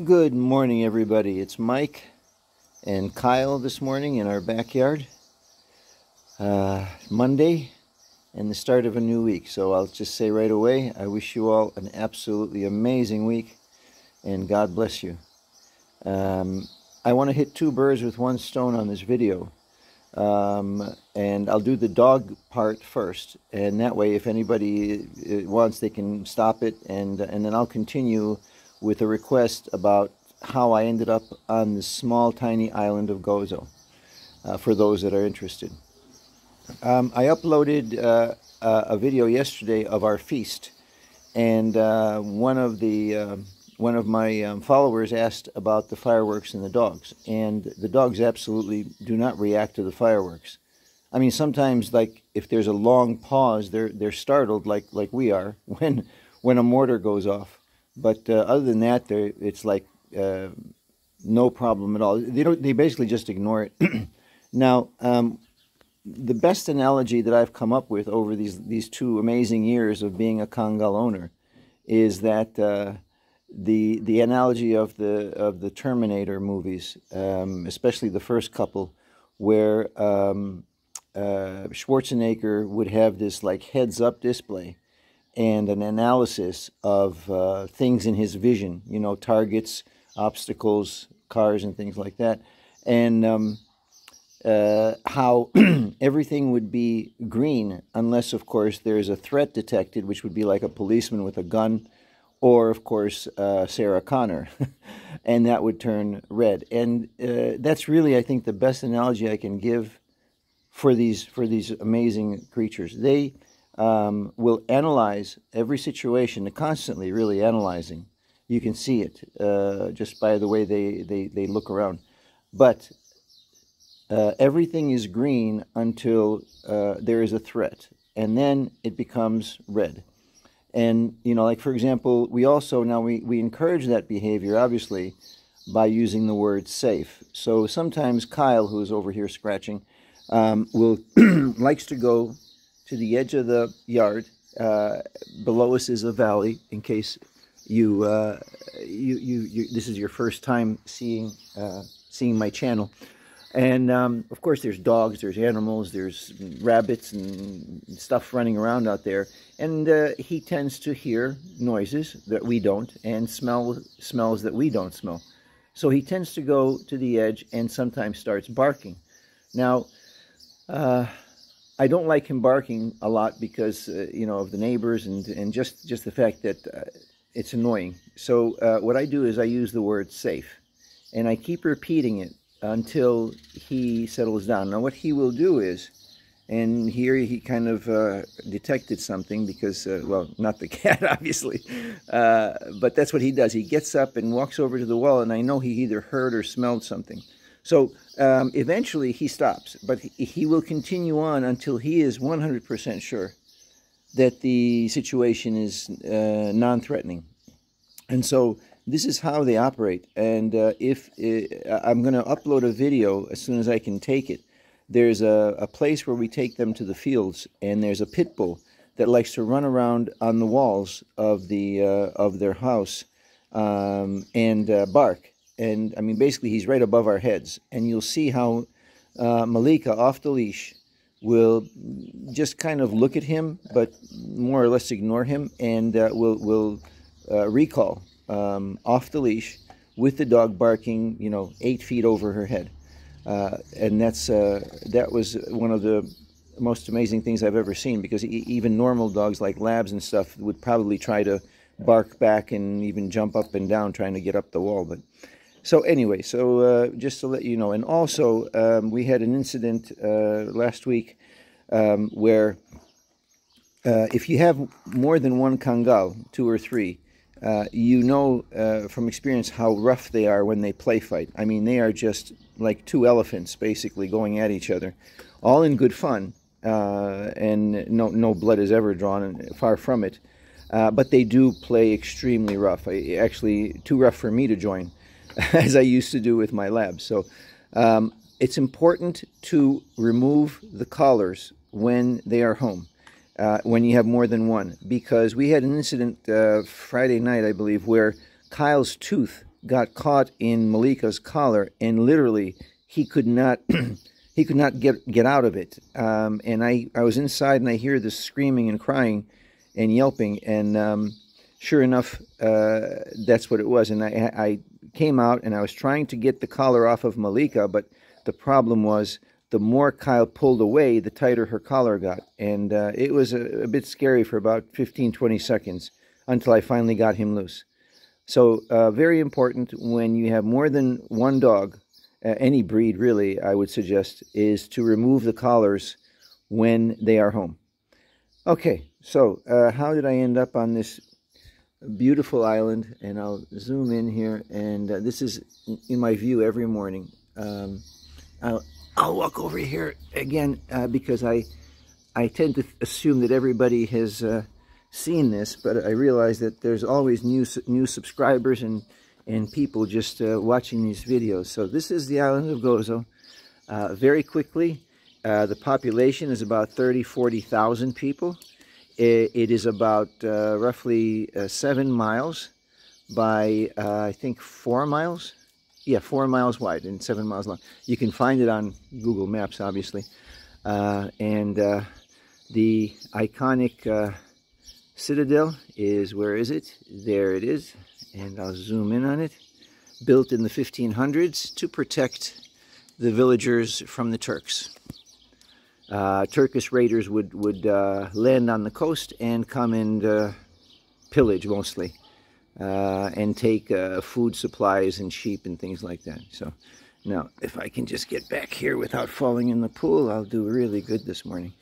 Good morning, everybody. It's Mike and Kyle this morning in our backyard. Monday and the start of a new week. So I'll just say right away, I wish you all an absolutely amazing week and God bless you. I want to hit two birds with one stone on this video. And I'll do the dog part first, and that way if anybody wants, they can stop it, and then I'll continue with a request about how I ended up on the small tiny island of Gozo, for those that are interested. I uploaded a video yesterday of our feast, and one of my followers asked about the fireworks and the dogs, and the dogs absolutely do not react to the fireworks. I mean, sometimes, like if there's a long pause, they're startled like we are when a mortar goes off. But other than that, it's like no problem at all. They basically just ignore it. Now, the best analogy that I've come up with over these 2 amazing years of being a Kangal owner is that the analogy of the Terminator movies, especially the first couple, where Schwarzenegger would have this like heads-up display and an analysis of things in his vision, targets, obstacles, cars, and things like that, and how everything would be green unless, of course, there's a threat detected, which would be like a policeman with a gun, or, of course, Sarah Connor, and that would turn red. And that's really, I think, the best analogy I can give for these amazing creatures. They will analyze every situation, constantly really analyzing. You can see it just by the way they look around. But everything is green until there is a threat, and then it becomes red. And, like, for example, we also now we encourage that behavior, obviously, by using the word safe. So sometimes Kyle, who's over here scratching, will likes to go to the edge of the yard. Below us is a valley, in case you this is your first time seeing my channel. And, of course, there's dogs, there's animals, there's rabbits and stuff running around out there. And he tends to hear noises that we don't and smells that we don't smell. So he tends to go to the edge and sometimes starts barking. Now, I don't like him barking a lot because, of the neighbors and just the fact that it's annoying. So what I do is I use the word safe, and I keep repeating it until he settles down. Now, what he will do is, and here he kind of detected something because, well, not the cat, obviously, but that's what he does. He gets up and walks over to the wall, and I know he either heard or smelled something. So eventually he stops, but he will continue on until he is 100% sure that the situation is non-threatening. And so this is how they operate. And I'm going to upload a video as soon as I can take it. There's a place where we take them to the fields, and there's a pit bull that likes to run around on the walls of their house and bark. And I mean, basically, he's right above our heads. And you'll see how Malika, off the leash, will just kind of look at him, but more or less ignore him, and will recall off the leash with the dog barking, 8 feet over her head. And that was one of the most amazing things I've ever seen, because even normal dogs like labs and stuff would probably try to bark back and even jump up and down trying to get up the wall. But so anyway, just to let you know, and also we had an incident last week where if you have more than one Kangal, 2 or 3, from experience how rough they are when they play fight. I mean, they are just like 2 elephants basically going at each other, all in good fun, and no blood is ever drawn, and far from it. But they do play extremely rough. Actually, too rough for me to join, as I used to do with my labs. So it's important to remove the collars when they are home. when you have more than one, because we had an incident Friday night, I believe, where Kyle's tooth got caught in Malika's collar, and literally he could not he could not get out of it. And I was inside, and I hear this screaming and crying and yelping, and sure enough, that's what it was. And I came out, and I was trying to get the collar off of Malika, but the problem was the more Kyle pulled away, the tighter her collar got. And it was a bit scary for about 15-20 seconds until I finally got him loose. So very important when you have more than one dog, any breed really, I would suggest, is to remove the collars when they are home. Okay, so how did I end up on this beautiful island? And I'll zoom in here, and this is in my view every morning. I'll walk over here again because I tend to assume that everybody has seen this, but I realize that there's always new subscribers and people just watching these videos. So this is the island of Gozo. Very quickly, the population is about 40,000 people. It is about roughly 7 miles by I think 4 miles. Yeah, 4 miles wide and 7 miles long. You can find it on Google Maps, obviously. And the iconic citadel is, where is it? There it is. And I'll zoom in on it. Built in the 1500s to protect the villagers from the Turks. Turkish raiders would land on the coast and come and pillage mostly. And take food supplies and sheep and things like that. So now, if I can just get back here without falling in the pool, I'll do really good this morning.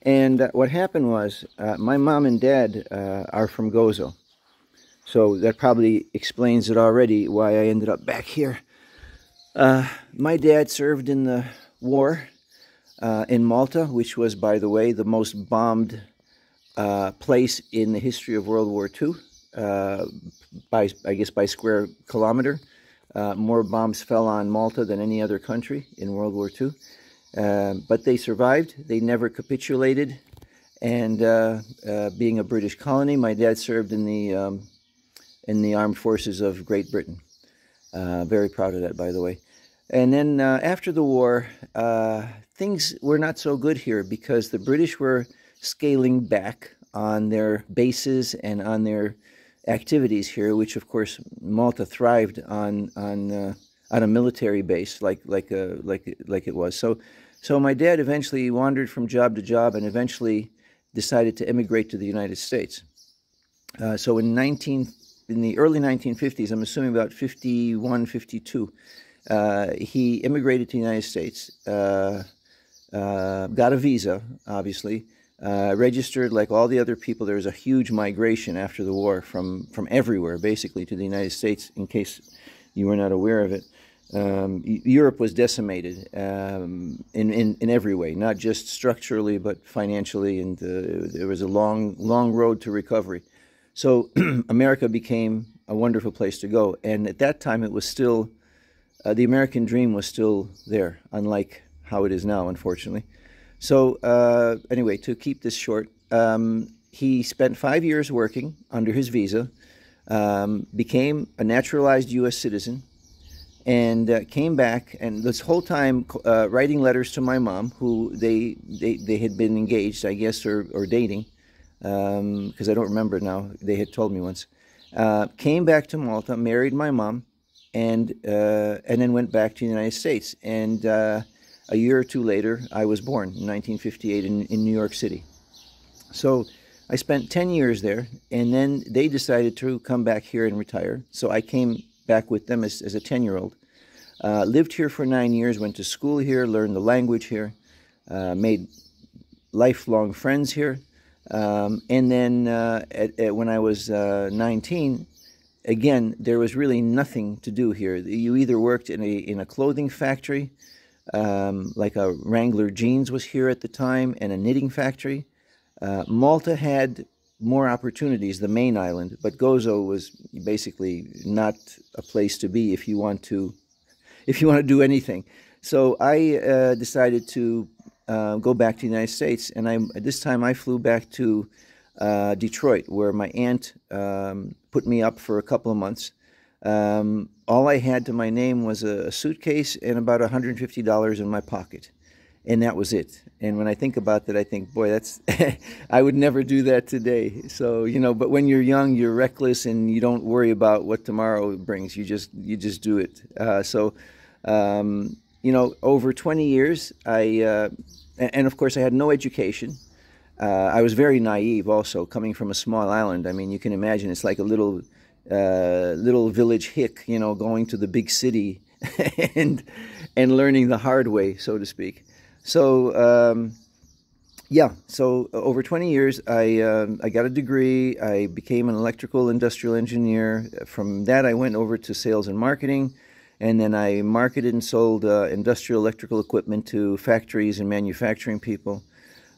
And what happened was, my mom and dad are from Gozo. So that probably explains it already, why I ended up back here. My dad served in the war in Malta, which was, by the way, the most bombed place in the history of World War II. I guess by square kilometer. More bombs fell on Malta than any other country in World War II. But they survived. They never capitulated. And being a British colony, my dad served in the armed forces of Great Britain. Very proud of that, by the way. And then after the war, things were not so good here because the British were scaling back on their bases and on their activities here, which of course Malta thrived on a military base like it was. So my dad eventually wandered from job to job and eventually decided to immigrate to the United States. So in the early 1950s, I'm assuming about 51, 52, he immigrated to the United States, got a visa, obviously. Registered like all the other people. There was a huge migration after the war from everywhere, basically, to the United States, in case you were not aware of it. Europe was decimated in every way, not just structurally, but financially, and there was a long road to recovery. So America became a wonderful place to go. And at that time, it was still, the American dream was still there, unlike how it is now, unfortunately. So anyway, to keep this short, he spent 5 years working under his visa, became a naturalized U.S. citizen, and came back, and this whole time writing letters to my mom, who they had been engaged, I guess, or dating, because I don't remember now. They had told me once. Came back to Malta, married my mom, and then went back to the United States. And a year or two later, I was born in 1958 in New York City. So I spent 10 years there, and then they decided to come back here and retire. So I came back with them as a 10-year-old. Lived here for 9 years, went to school here, learned the language here, made lifelong friends here. And then when I was 19, again, there was really nothing to do here. You either worked in a clothing factory, like a Wrangler Jeans was here at the time, and a knitting factory. Malta had more opportunities, the main island, but Gozo was basically not a place to be if you want to do anything. So I decided to go back to the United States, and this time I flew back to Detroit, where my aunt put me up for a couple of months. All I had to my name was a suitcase and about $150 in my pocket, and that was it. And when I think about that, I think, boy, that's I would never do that today. So, you know, but when you're young, you're reckless and you don't worry about what tomorrow brings. You just do it. You know, over 20 years, and of course, I had no education. I was very naive also, coming from a small island. I mean, you can imagine it's like a little village hick, you know, going to the big city and learning the hard way, so to speak. So yeah, so over 20 years, I got a degree. I became an electrical industrial engineer. From that, I went over to sales and marketing, and then I marketed and sold industrial electrical equipment to factories and manufacturing people.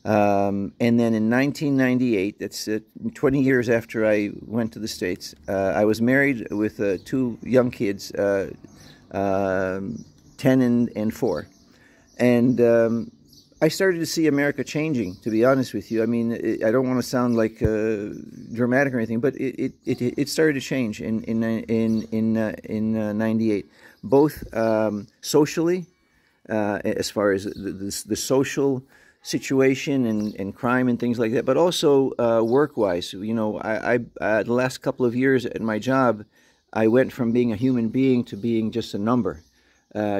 And then in 1998, that's 20 years after I went to the States, I was married with 2 young kids, 10 and 4. And I started to see America changing, to be honest with you. I mean, I don't want to sound like dramatic or anything, but it started to change in 98, both socially, as far as the social situation and crime and things like that, but also work-wise. You know, the last couple of years at my job, I went from being a human being to being just a number,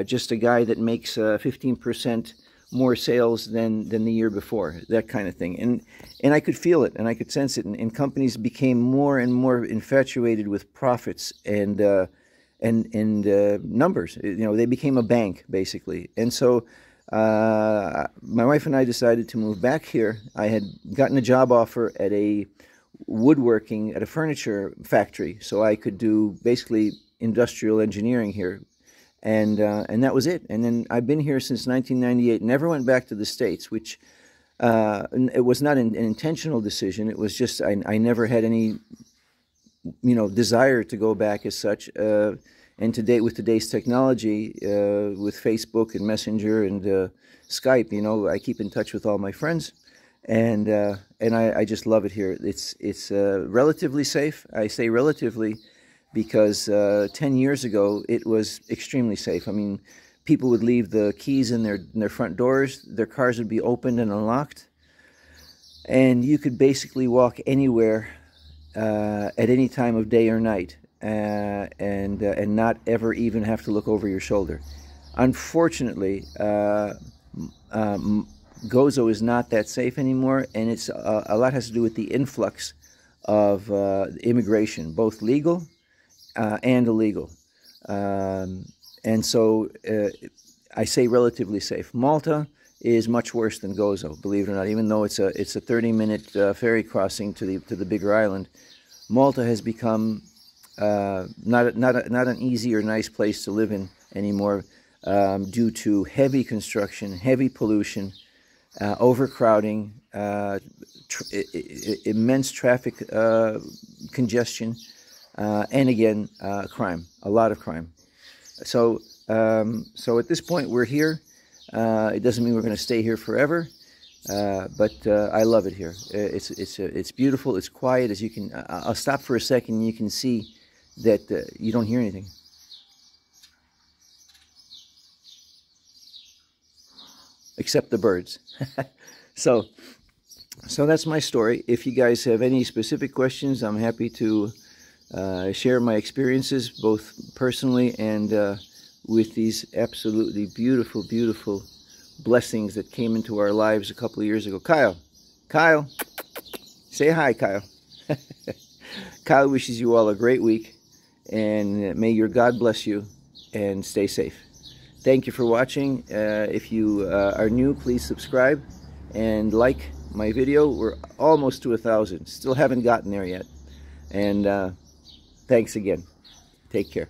just a guy that makes 15% more sales than the year before, that kind of thing. And I could feel it and I could sense it. And companies became more and more infatuated with profits and numbers. You know, they became a bank basically. And so my wife and I decided to move back here. I had gotten a job offer at a furniture factory, so I could do basically industrial engineering here. And that was it. And then I've been here since 1998. Never went back to the States, which it was not an intentional decision. It was just I never had any, you know, desire to go back as such. And today, with today's technology, with Facebook and Messenger and Skype, you know, I keep in touch with all my friends, and I just love it here. It's relatively safe. I say relatively, because 10 years ago, it was extremely safe. I mean, people would leave the keys in their front doors, their cars would be opened and unlocked, and you could basically walk anywhere at any time of day or night, and not ever even have to look over your shoulder. Unfortunately, Gozo is not that safe anymore, and it's a lot has to do with the influx of immigration, both legal and illegal. And so I say relatively safe. Malta is much worse than Gozo, believe it or not. Even though it's a 30-minute ferry crossing to the bigger island, Malta has become not an easy or nice place to live in anymore, due to heavy construction, heavy pollution, overcrowding, immense traffic congestion, and again, crime, a lot of crime. So at this point, we're here. It doesn't mean we're going to stay here forever, but I love it here. It's beautiful. It's quiet. As you can, I'll stop for a second, and you can see that you don't hear anything. Except the birds. So that's my story. If you guys have any specific questions, I'm happy to share my experiences, both personally and with these absolutely beautiful, beautiful blessings that came into our lives a couple of years ago. Kyle, say hi, Kyle. Kyle wishes you all a great week, and may your God bless you, and stay safe. Thank you for watching. If you are new, please subscribe and like my video. We're almost to 1,000. Still haven't gotten there yet. And thanks again. Take care.